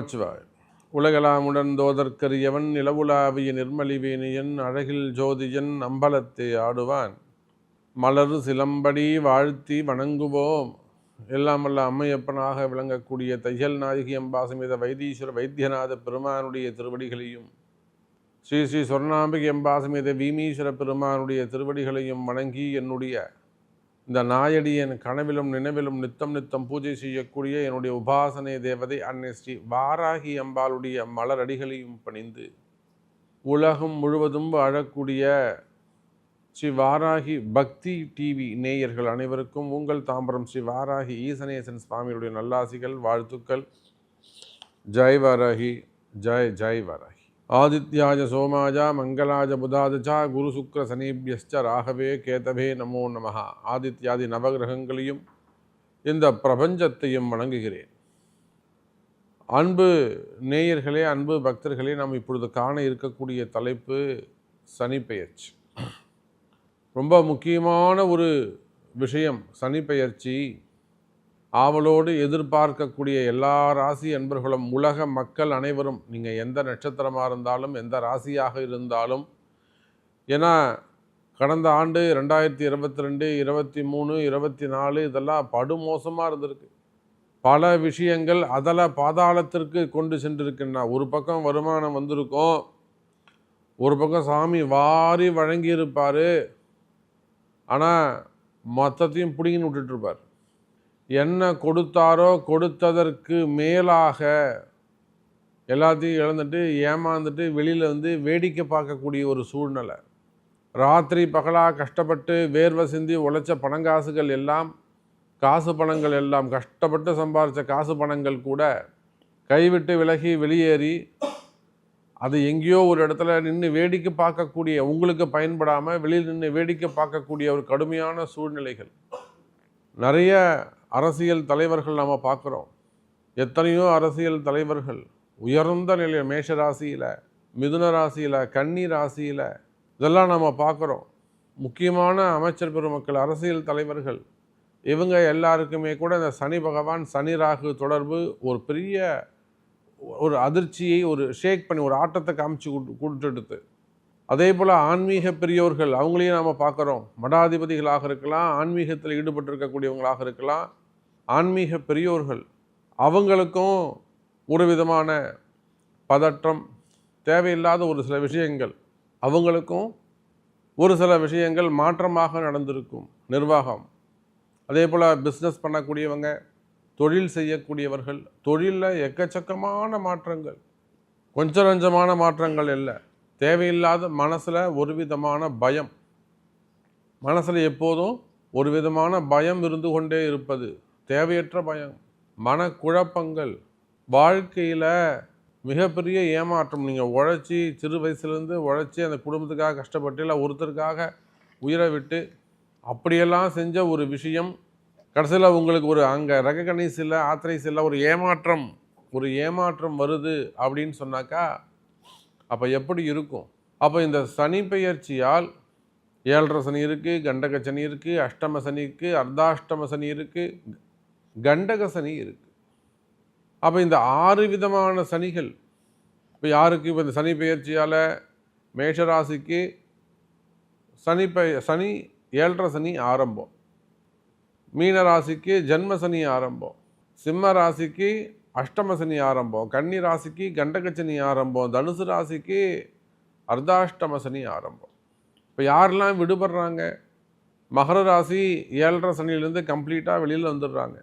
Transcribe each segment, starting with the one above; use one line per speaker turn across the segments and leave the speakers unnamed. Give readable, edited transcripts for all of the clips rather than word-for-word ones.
நமச்சிவாய். உலகளாமுடன் தோதற்கரியவன் நிலவுலாவிய நிர்மலிவேணியன் அழகில் ஜோதியன் அம்பலத்தை ஆடுவான் மலர் சிலம்படி வாழ்த்தி வணங்குவோம். எல்லாம் வல்ல அம்மையப்பனாக விளங்கக்கூடிய தையல் நாயகி அம்பாசமேத வைத்தீஸ்வர வைத்தியநாத பெருமானுடைய திருவடிகளையும் ஸ்ரீ ஸ்ரீ சொர்ணாம்பிகை அம்பாசமேத வீமீஸ்வர பெருமானுடைய திருவடிகளையும் வணங்கி என்னுடைய இந்த நாயடியன் கனவிலும் நினைவிலும் நித்தம் நித்தம் பூஜை செய்யக்கூடிய என்னுடைய உபாசனை தேவதை அன்னை ஸ்ரீ வாராகி அம்பாளுடைய மலரடிகளையும் பணிந்து உலகம் முழுவதும் வாழக்கூடிய ஸ்ரீ வாராகி பக்தி டிவி நேயர்கள் அனைவருக்கும் உங்கள் தாம்பரம் ஸ்ரீ வாராகி ஈசனேசன் சுவாமியுடைய நல்லாசிகள் வாழ்த்துக்கள். ஜெய் வாராகி, ஜெய் ஜெய் வாராகி. ஆதித்யாஜ சோமாஜா மங்களாஜ புதாதச்சா குரு சுக்ர சனீபியஸ்ச ராகவே கேதவே நமோ நமஹ. ஆதித்யாதி நவகிரகங்களையும் இந்த பிரபஞ்சத்தையும் வணங்குகிறேன். அன்பு நேயர்களே, அன்பு பக்தர்களே, நாம் இப்பொழுது காண இருக்கக்கூடிய தலைப்பு சனிப்பெயர்ச்சி. ரொம்ப முக்கியமான ஒரு விஷயம் சனிப்பெயர்ச்சி. ஆவலோடு எதிர்பார்க்கக்கூடிய எல்லா ராசி அன்பர்களும், உலக மக்கள் அனைவரும், நீங்கள் எந்த நட்சத்திரமாக இருந்தாலும் எந்த ராசியாக இருந்தாலும், ஏன்னா கடந்த ஆண்டு 2022, 23, 24 இதெல்லாம் படுமோசமாக இருந்திருக்கு. பல விஷயங்கள் அதல பாதாளத்திற்கு கொண்டு சென்றிருக்குன்னா, ஒரு பக்கம் வருமானம் வந்திருக்கும், ஒரு பக்கம் சாமி வாரி வழங்கியிருப்பார், ஆனால் மொத்தத்தையும் பிடிங்கின்னு விட்டுட்டுருப்பார். என்ன கொடுத்தாரோ கொடுத்ததற்கு மேலாக எல்லாத்தையும் இழந்துட்டு ஏமாந்துட்டு வெளியில் வேடிக்கை பார்க்கக்கூடிய ஒரு சூழ்நிலை. ராத்திரி பகலாக கஷ்டப்பட்டு வேர்வை சிந்தி உழைச்ச பணங்காசுகள் எல்லாம், காசு பணங்கள் எல்லாம், கஷ்டப்பட்டு சம்பாதிச்ச காசு பணங்கள் கூட கைவிட்டு விலகி வெளியேறி அது எங்கேயோ ஒரு இடத்துல நின்று வேடிக்கை பார்க்கக்கூடிய, உங்களுக்கு பயன்படாமல் வெளியில் நின்று வேடிக்கை பார்க்கக்கூடிய ஒரு கடுமையான சூழ்நிலைகள். நிறைய அரசியல் தலைவர்கள் நாம் பார்க்குறோம். எத்தனையோ அரசியல் தலைவர்கள் உயர்ந்த நிலையில் மேஷ ராசியில், மிதுன ராசியில், கன்னி ராசியில் இதெல்லாம் நாம் பார்க்குறோம். முக்கியமான அமைச்சர் பெருமக்கள், அரசியல் தலைவர்கள், இவங்க எல்லாருக்குமே கூட இந்த சனி பகவான் சனி ராகு தொடர்பு ஒரு பெரிய ஒரு அதிர்ச்சியை, ஒரு ஷேக் பண்ணி ஒரு ஆட்டத்தை காமிச்சு கொடுத்துடுது. அதே போல் ஆன்மீக பெரியோர்கள், அவங்களையும் நாம் பார்க்குறோம். மடாதிபதிகளாக இருக்கலாம், ஆன்மீகத்தில் ஈடுபட்டிருக்கக்கூடியவங்களாக இருக்கலாம், ஆன்மீக பெரியோர்கள், அவங்களுக்கும் ஒரு விதமான பதற்றம், தேவையில்லாத ஒரு சில விஷயங்கள், அவங்களுக்கும் ஒரு சில விஷயங்கள் மாற்றமாக நடந்திருக்கும். நிர்வாகம், அதே போல் பிஸ்னஸ் பண்ணக்கூடியவங்க, தொழில் செய்யக்கூடியவர்கள், தொழிலில் எக்கச்சக்கமான மாற்றங்கள், கொஞ்சம் நஞ்சமான மாற்றங்கள் இல்லை. தேவையில்லாத மனசில் ஒரு விதமான பயம், மனசில் எப்போதும் ஒரு விதமான பயம் இருந்து கொண்டே இருப்பது, தேவையற்ற பயம், மனக்குழப்பங்கள், வாழ்க்கையில் மிகப்பெரிய ஏமாற்றம். நீங்கள் உழைச்சி சிறு வயசுலேருந்து உழைச்சி அந்த குடும்பத்துக்காக கஷ்டப்பட்டு இல்லை ஒருத்தருக்காக உயிரை விட்டு அப்படியெல்லாம் செஞ்ச ஒரு விஷயம் கடைசியில் உங்களுக்கு ஒரு அங்கே ரெகக்னைஸ் இல்லை, ஆத்தரைஸ் இல்லை, ஒரு ஏமாற்றம் வருது அப்படின்னு சொன்னாக்கா அப்போ எப்படி இருக்கும்? அப்போ இந்த சனி பெயர்ச்சியால் 7.5 சனி இருக்குது, கண்டக சனி இருக்குது, அஷ்டம சனி இருக்குது, அர்த்தாஷ்டம சனி இருக்குது, கண்டக சனி இருக்குது. அப்போ இந்த 6 விதமான சனிகள் இப்போ யாருக்கு? இப்போ இந்த சனி பெயர்ச்சியால் மேஷராசிக்கு சனி 7.5 சனி ஆரம்பம், மீன ராசிக்கு ஜன்ம சனி ஆரம்பம், சிம்ம ராசிக்கு அஷ்டம சனி ஆரம்பம், கன்னி ராசிக்கு கண்டக சனி ஆரம்பம், தனுசு ராசிக்கு அர்த்தாஷ்டம சனி ஆரம்பம். இப்போ யாரெல்லாம் விடுபடுறாங்க? மகர ராசி 7.5 சனியிலேருந்து கம்ப்ளீட்டாக வெளியில் வந்துடுறாங்க.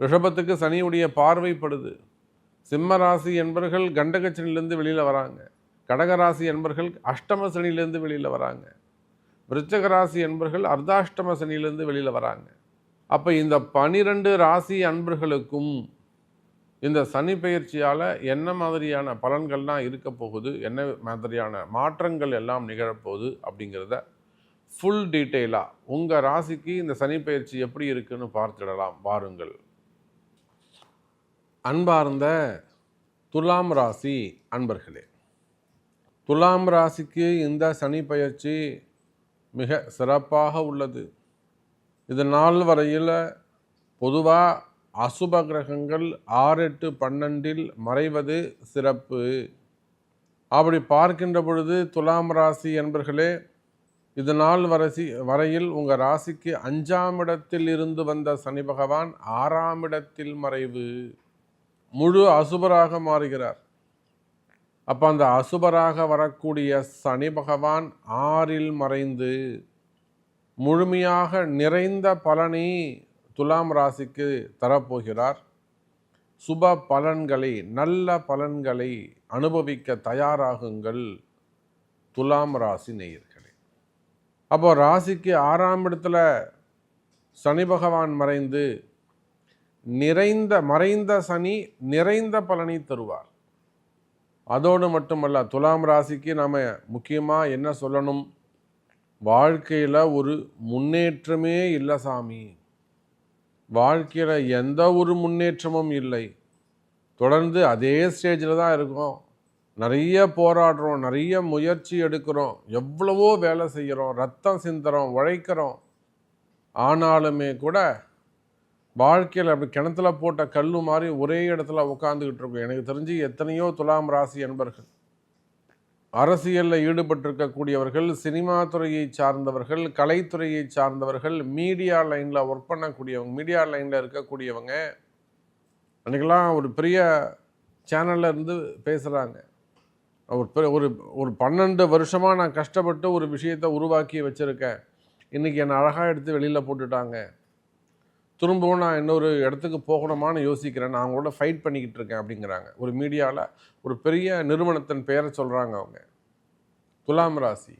ரிஷபத்துக்கு சனியுடைய பார்வைப்படுது. சிம்ம ராசி என்பர்கள் கண்டக சனியிலேருந்து வெளியில் வராங்க. கடகராசி என்பர்கள் அஷ்டம சனியிலேருந்து வெளியில் வராங்க. விருச்சக ராசி என்பர்கள் அர்த்தாஷ்டம சனியிலேருந்து வெளியில் வராங்க. அப்போ இந்த 12 ராசி அன்பர்களுக்கும் இந்த சனி பெயர்ச்சியால் என்ன மாதிரியான பலன்கள்லாம் இருக்க போகுது, என்ன மாதிரியான மாற்றங்கள் எல்லாம் நிகழப்போகுது அப்படிங்கிறத ஃபுல் டீட்டெயிலாக உங்கள் ராசிக்கு இந்த சனி பெயர்ச்சி எப்படி இருக்குன்னு பார்த்துடலாம் வாருங்கள். அன்பார்ந்த துலாம் ராசி அன்பர்களே, துலாம் ராசிக்கு இந்த சனி பெயர்ச்சி மிக சிறப்பாக உள்ளது. இது நாள் வரையில் பொதுவாக அசுப கிரகங்கள் 6, 8, 12 மறைவது சிறப்பு. அப்படி பார்க்கின்ற பொழுது துலாம் ராசி என்பர்களே, இது நாள் வரையில் உங்கள் ராசிக்கு 5ஆம் இடத்தில் இருந்து வந்த சனி பகவான் 6ஆம் இடத்தில் மறைவு, முழு அசுபராக மாறுகிறார். அப்போ அந்த அசுபராக வரக்கூடிய சனி பகவான் 6இல் மறைந்து முழுமையாக நிறைந்த பலனை துலாம் ராசிக்கு தரப்போகிறார். சுப பலன்களை, நல்ல பலன்களை அனுபவிக்க தயாராகுங்கள் துலாம் ராசி நேயர்களே. அப்போ ராசிக்கு 6ஆம் இடத்துல சனி பகவான் மறைந்து மறைந்த சனி நிறைந்த பலனை தருவார். அதோடு மட்டுமல்ல, துலாம் ராசிக்கு நாம் முக்கியமாக என்ன சொல்லணும், வாழ்க்கையில் ஒரு முன்னேற்றமே இல்லை சாமி, வாழ்க்கையில் எந்த ஒரு முன்னேற்றமும் இல்லை, தொடர்ந்து அதே ஸ்டேஜில் தான் இருக்கோம், நிறைய போராடுறோம், நிறைய முயற்சி எடுக்கிறோம், எவ்வளவோ வேலை செய்கிறோம், ரத்தம் சிந்துறோம், உழைக்கிறோம், ஆனாலுமே கூட வாழ்க்கையில் அப்படி கிணத்துல போட்ட கல் மாதிரி ஒரே இடத்துல உட்காந்துக்கிட்டு இருக்கோம். எனக்கு தெரிஞ்சு எத்தனையோ துலாம் ராசி என்பர்கள், அரசியலில் ஈடுபட்டிருக்கக்கூடியவர்கள், சினிமா துறையை சார்ந்தவர்கள், கலைத்துறையை சார்ந்தவர்கள், மீடியா லைனில் ஒர்க் பண்ணக்கூடியவங்க, மீடியா லைனில் இருக்கக்கூடியவங்க, அன்றைக்கெல்லாம் ஒரு பெரிய சேனலில் இருந்து பேசுகிறாங்க. ஒரு 12 வருஷமாக நான் கஷ்டப்பட்டு ஒரு விஷயத்தை உருவாக்கி வச்சுருக்கேன், இன்றைக்கி என்னை அழகாக எடுத்து வெளியில் போட்டுட்டாங்க, திரும்பவும் நான் இன்னொரு இடத்துக்கு போகணுமான்னு யோசிக்கிறேன், நான் அவங்களோட ஃபைட் பண்ணிக்கிட்டு இருக்கேன் அப்படிங்கிறாங்க. ஒரு மீடியாவில் ஒரு பெரிய நிறுவனத்தின் பெயரை சொல்கிறாங்க அவங்க, துலாம் ராசி.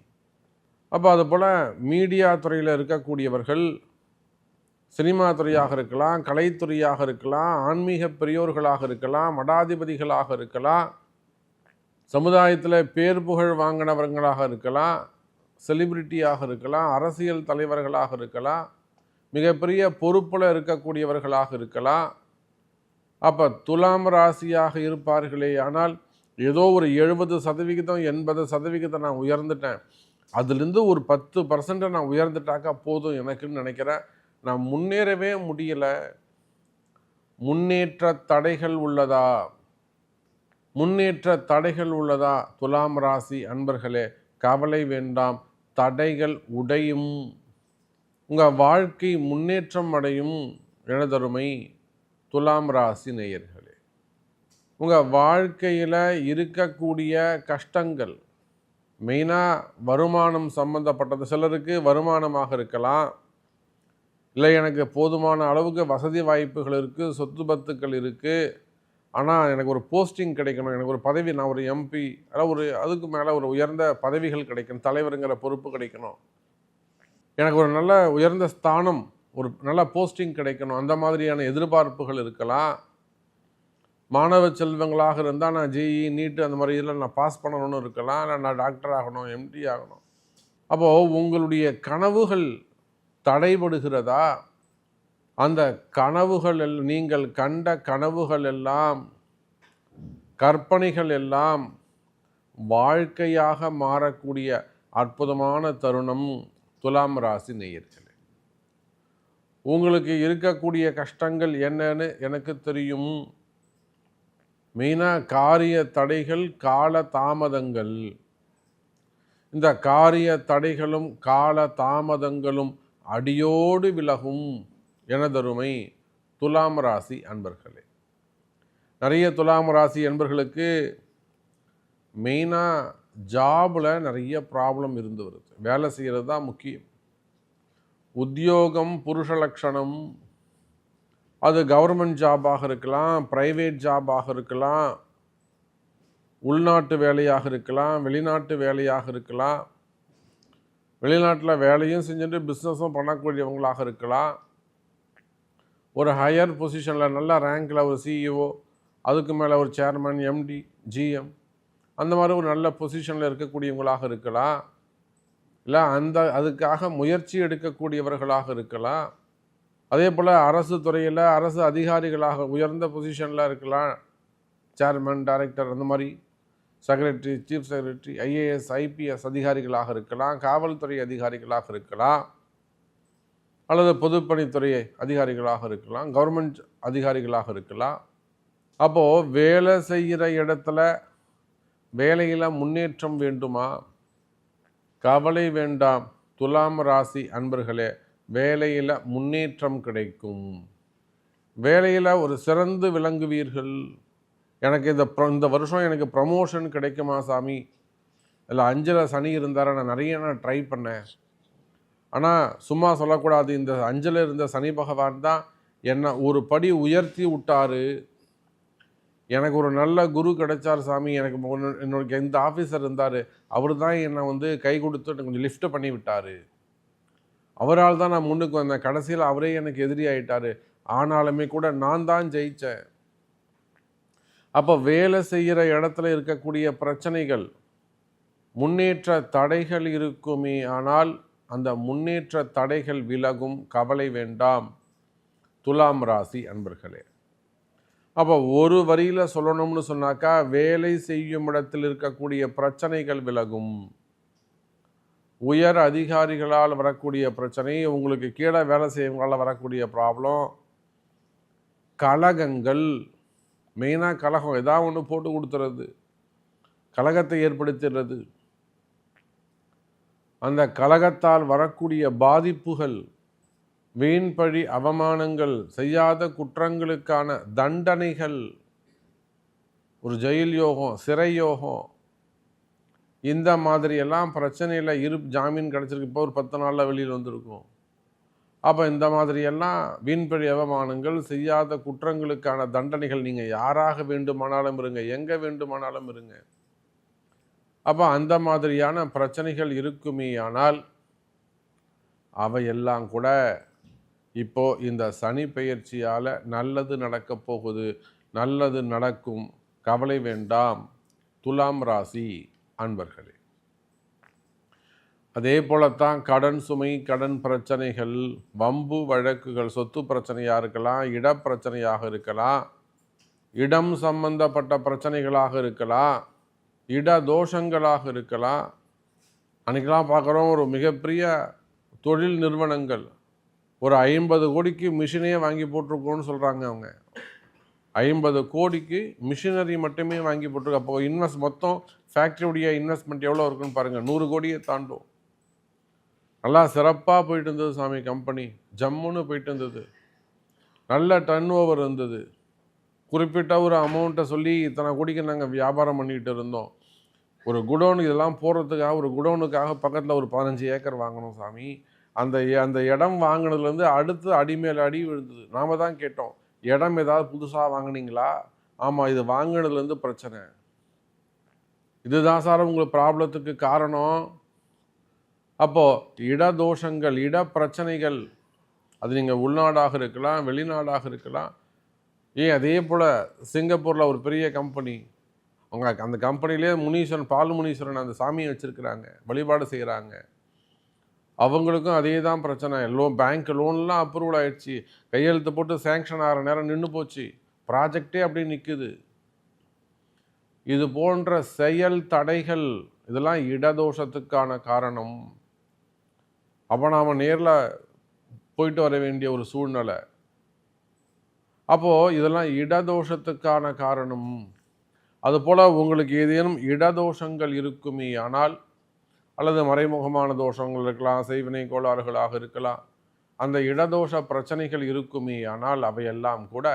அப்போ அதுபோல் மீடியா துறையில் இருக்கக்கூடியவர்கள், சினிமா துறையாக இருக்கலாம், கலைத்துறையாக இருக்கலாம், ஆன்மீக பெரியோர்களாக இருக்கலாம், மடாதிபதிகளாக இருக்கலாம், சமுதாயத்தில் பேர் புகழ் வாங்கினவர்களாக இருக்கலாம், செலிபிரிட்டியாக இருக்கலாம், அரசியல் தலைவர்களாக இருக்கலாம், மிகப்பெரிய பொறுப்பில் இருக்கக்கூடியவர்களாக இருக்கலாம். அப்போ துலாம் ராசியாக இருப்பார்களே ஆனால் ஏதோ ஒரு 70%, 80% நான் உயர்ந்துட்டேன், அதுலேருந்து ஒரு 10% நான் உயர்ந்துட்டாக்கா போதும் எனக்குன்னு நினைக்கிறேன், நான் முன்னேறவே முடியலை. முன்னேற்ற தடைகள் உள்ளதா? முன்னேற்ற தடைகள் உள்ளதா? துலாம் ராசி அன்பர்களே, கவலை வேண்டாம், தடைகள் உடையும், உங்கள் வாழ்க்கை முன்னேற்றம் அடையும். எனதருமை துலாம் ராசி நேயர்களே, உங்கள் வாழ்க்கையில் இருக்கக்கூடிய கஷ்டங்கள், மெயினாக வருமானம் சம்பந்தப்பட்டது, சிலருக்கு வருமானமாக இருக்கலாம், இல்லை எனக்கு போதுமான அளவுக்கு வசதி வாய்ப்புகள் இருக்குது, சொத்து பத்துக்கள் இருக்குது, ஆனால் எனக்கு ஒரு போஸ்டிங் கிடைக்கணும், எனக்கு ஒரு பதவி, நான் ஒரு எம்பி, அதாவது அதுக்கு மேலே ஒரு உயர்ந்த பதவிகள் கிடைக்கணும், தலைவருங்கிற பொறுப்பு கிடைக்கணும், எனக்கு ஒரு நல்ல உயர்ந்த ஸ்தானம், ஒரு நல்ல போஸ்டிங் கிடைக்கணும், அந்த மாதிரியான எதிர்பார்ப்புகள் இருக்கலாம். மாணவ செல்வங்களாக இருந்தால் நான் ஜிஇ, நீட்டு அந்த மாதிரி இதில் நான் பாஸ் பண்ணணும்னு இருக்கலாம், இல்லை நான் டாக்டர் ஆகணும், எம்டி ஆகணும். அப்போது உங்களுடைய கனவுகள் தடைபடுகிறதா? அந்த கனவுகள் நீங்கள் கண்ட கனவுகள் எல்லாம், கற்பனைகள் எல்லாம் வாழ்க்கையாக மாறக்கூடிய அற்புதமான தருணம் துலாம் ராசி நேயர்களே. உங்களுக்கு இருக்கக்கூடிய கஷ்டங்கள் என்னன்னு எனக்கு தெரியும். மெயினாக காரிய தடைகள், கால தாமதங்கள். இந்த காரிய தடைகளும் கால தாமதங்களும் அடியோடு விலகும். எனதருமை துலாம் ராசி அன்பர்களே, நிறைய துலாம் ராசி அன்பர்களுக்கு மெயினாக ஜாபில் நிறைய ப்ராப்ளம் இருந்து வருது. வேலை செய்கிறது தான் முக்கியம். உத்தியோகம் புருஷ லட்சணம். அது கவர்மெண்ட் ஜாபாக இருக்கலாம், ப்ரைவேட் ஜாபாக இருக்கலாம், உள்நாட்டு வேலையாக இருக்கலாம், வெளிநாட்டு வேலையாக இருக்கலாம், வெளிநாட்டில் வேலையும் செஞ்சுட்டு பிஸ்னஸும் பண்ணக்கூடியவங்களாக இருக்கலாம், ஒரு ஹையர் பொசிஷனில் நல்ல ரேங்கில் ஒரு சிஇஓ, அதுக்கு மேலே ஒரு சேர்மன், எம்டி, ஜிஎம், அந்த மாதிரி ஒரு நல்ல பொசிஷனில் இருக்கக்கூடியவங்களாக இருக்கலாம், இல்லை அதுக்காக முயற்சி எடுக்கக்கூடியவர்களாக இருக்கலாம். அதே போல் அரசு துறையில் அரசு அதிகாரிகளாக உயர்ந்த பொசிஷனில் இருக்கலாம், சேர்மன், டைரக்டர், அந்த மாதிரி secretary, chief secretary, IAS, IPS அதிகாரிகளாக இருக்கலாம், காவல்துறை அதிகாரிகளாக இருக்கலாம். அல்லது பொதுப்பணித்துறை அதிகாரிகளாக இருக்கலாம், கவர்மெண்ட் அதிகாரிகளாக இருக்கலாம். அப்போது வேலை செய்கிற இடத்துல வேலையில் முன்னேற்றம் வேண்டுமா? கவலை வேண்டாம் துலாம் ராசி அன்பர்களே, வேலையில் முன்னேற்றம் கிடைக்கும். வேலையில் ஒரு சிறந்து விளங்குவீர்கள். எனக்கு இந்த வருஷம் எனக்கு ப்ரமோஷன் கிடைக்குமா சாமி? இல்லை 5ல் சனி இருந்தார நான் ட்ரை பண்ணேன். ஆனால் சும்மா சொல்லக்கூடாது, இந்த 5ல் இருந்த சனி பகவான் தான் என்னை ஒரு படி உயர்த்தி விட்டார். எனக்கு ஒரு நல்ல குரு கிடைச்சார் சாமி. எனக்கு என்னோட எந்த ஆஃபீஸர் இருந்தார், அவர் தான் என்னை கை கொடுத்து கொஞ்சம் லிஃப்ட் பண்ணி விட்டார். அவரால் தான் நான் முன்னுக்கு வந்தேன். கடைசியில் அவரே எனக்கு எதிரி ஆகிட்டார். ஆனாலுமே கூட நான் தான் ஜெயித்தேன். அப்போ வேலை செய்கிற இடத்துல இருக்கக்கூடிய பிரச்சனைகள், முன்னேற்ற தடைகள் இருக்குமே, ஆனால் அந்த முன்னேற்ற தடைகள் விலகும். கவலை வேண்டாம் துலாம் ராசி அன்பர்களே. அப்போ ஒரு வரியில் சொல்லணும்னு சொன்னாக்கா, வேலை செய்யும் இடத்தில் இருக்கக்கூடிய பிரச்சனைகள் விலகும். உயர் அதிகாரிகளால் வரக்கூடிய பிரச்சனை, உங்களுக்கு கீழே வேலை செய்யவங்களால் வரக்கூடிய ப்ராப்ளம், கலகங்கள், மெயினாக கலகம், ஏதாவது ஒன்று போட்டு கொடுத்துறது, கலகத்தை ஏற்படுத்துறது, அந்த கலகத்தால் வரக்கூடிய பாதிப்புகள், வீண்பழி அவமானங்கள், செய்யாத குற்றங்களுக்கான தண்டனைகள், ஒரு ஜெயில் யோகம், சிறை யோகம், இந்த மாதிரியெல்லாம் பிரச்சனையில் ஜாமீன் கிடச்சிருக்கு. இப்போ ஒரு 10 நாளில் வெளியில் வந்திருக்கும். அப்போ இந்த மாதிரியெல்லாம் வீண்பழி அவமானங்கள், செய்யாத குற்றங்களுக்கான தண்டனைகள், நீங்கள் யாராக வேண்டுமானாலும் இருங்க, எங்கே வேண்டுமானாலும் இருங்க. அப்போ அந்த மாதிரியான பிரச்சனைகள் இருக்குமே, ஆனால் அவையெல்லாம் கூட இப்போ இந்த சனி பெயர்ச்சியால் நல்லது நடக்க போகுது, நல்லது நடக்கும். கவலை வேண்டாம் துலாம் ராசி அன்பர்களே. அதே போலத்தான் கடன் சுமை, கடன் பிரச்சனைகள், வம்பு வழக்குகள், சொத்து பிரச்சனையாக இருக்கலாம், இடப்பிரச்சனையாக இருக்கலாம், இடம் சம்பந்தப்பட்ட பிரச்சனைகளாக இருக்கலாம், இட தோஷங்களாக இருக்கலாம். அன்றைக்கெல்லாம் பார்க்குறோம், ஒரு மிகப்பெரிய தொழில் நிறுவனங்கள் ஒரு 50 கோடிக்கு மிஷினே வாங்கி போட்டிருக்கோன்னு சொல்கிறாங்க. அவங்க 50 கோடிக்கு மிஷினரி மட்டுமே வாங்கி போட்டிருக்கு. அப்போ மொத்தம் ஃபேக்ட்ரியுடைய இன்வெஸ்ட்மெண்ட் எவ்வளோ இருக்குன்னு பாருங்கள், 100 கோடியை தாண்டும். நல்லா சிறப்பாக போயிட்டு இருந்தது சாமி, கம்பெனி ஜம்முன்னு போயிட்டு இருந்தது, நல்ல டர்ன் ஓவர் இருந்தது. குறிப்பிட்ட ஒரு அமௌண்ட்டை சொல்லி இத்தனை கோடிக்கு நாங்கள் வியாபாரம் பண்ணிகிட்டு இருந்தோம். ஒரு குடோனு, இதெல்லாம் போடுறதுக்காக ஒரு குடோனுக்காக பக்கத்தில் ஒரு 15 ஏக்கர் வாங்கணும் சாமி. அந்த இடம் வாங்கினதுலேருந்து அடுத்து அடிமேல் அடி விழுந்தது. நாம் தான் கேட்டோம், இடம் ஏதாவது புதுசாக வாங்கினீங்களா? ஆமாம், இது வாங்கினதுலேருந்து பிரச்சனை, இதுதான் சார் உங்களுக்கு ப்ராப்ளத்துக்கு காரணம். அப்போது இடதோஷங்கள், இட பிரச்சனைகள், அது நீங்கள் உள்நாடாக இருக்கலாம், வெளிநாடாக இருக்கலாம். அதே போல் சிங்கப்பூரில் ஒரு பெரிய கம்பெனி, அவங்க அந்த கம்பெனிலே முனீஸ்வரன், பால் முனீஸ்வரன் அந்த சாமியை வச்சுருக்கிறாங்க, வழிபாடு செய்கிறாங்க. அவங்களுக்கும் அதே தான் பிரச்சனை. பேங்க் லோன்லாம் அப்ரூவல் ஆகிடுச்சு, கையெழுத்து போட்டு சேங்ஷன் ஆகிற நேரம் நின்று போச்சு, ப்ராஜெக்டே அப்படியே நிற்குது. இது போன்ற செயல் தடைகள், இதெல்லாம் இடதோஷத்துக்கான காரணம். அப்போ நாம் நேரில் போயிட்டு வர வேண்டிய ஒரு சூழ்நிலை. அப்போது இதெல்லாம் இடதோஷத்துக்கான காரணம். அதுபோல் உங்களுக்கு ஏதேனும் இடதோஷங்கள் இருக்குமே ஆனால், அல்லது மறைமுகமான தோஷங்கள் இருக்கலாம், செய்வினை கோளாறுகளாக இருக்கலாம், அந்த இடதோஷ பிரச்சனைகள் இருக்குமே ஆனால் அவையெல்லாம் கூட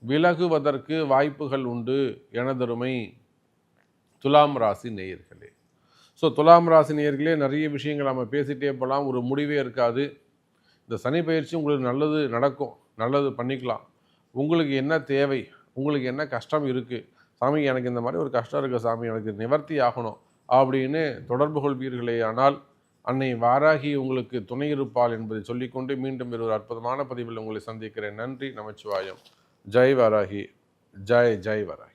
விலகுவதற்கு வாய்ப்புகள் உண்டு எனதருமை துலாம் ராசி நேயர்களே. ஸோ துலாம் ராசி நேயர்களே, நிறைய விஷயங்கள் நம்ம பேசிகிட்டே போகலாம், ஒரு முடிவே இருக்காது. இந்த சனி பயிற்சி உங்களுக்கு நல்லது நடக்கும், நல்லது பண்ணிக்கலாம். உங்களுக்கு என்ன தேவை, உங்களுக்கு என்ன கஷ்டம் இருக்குது, சாமி எனக்கு இந்த மாதிரி ஒரு கஷ்டம் இருக்குது சாமி, எனக்கு நிவர்த்தி ஆகணும் அப்படின்னு தொடர்பு கொள்வீர்களே ஆனால் அன்னை வாராகி உங்களுக்கு துணை இருப்பாள் என்பதை சொல்லிக்கொண்டு மீண்டும் ஒரு அற்புதமான பதிவில் உங்களை சந்திக்கிறேன். நன்றி, நமச்சிவாயம். ஜெய் வாராகி, ஜெய் ஜெய் வாராகி.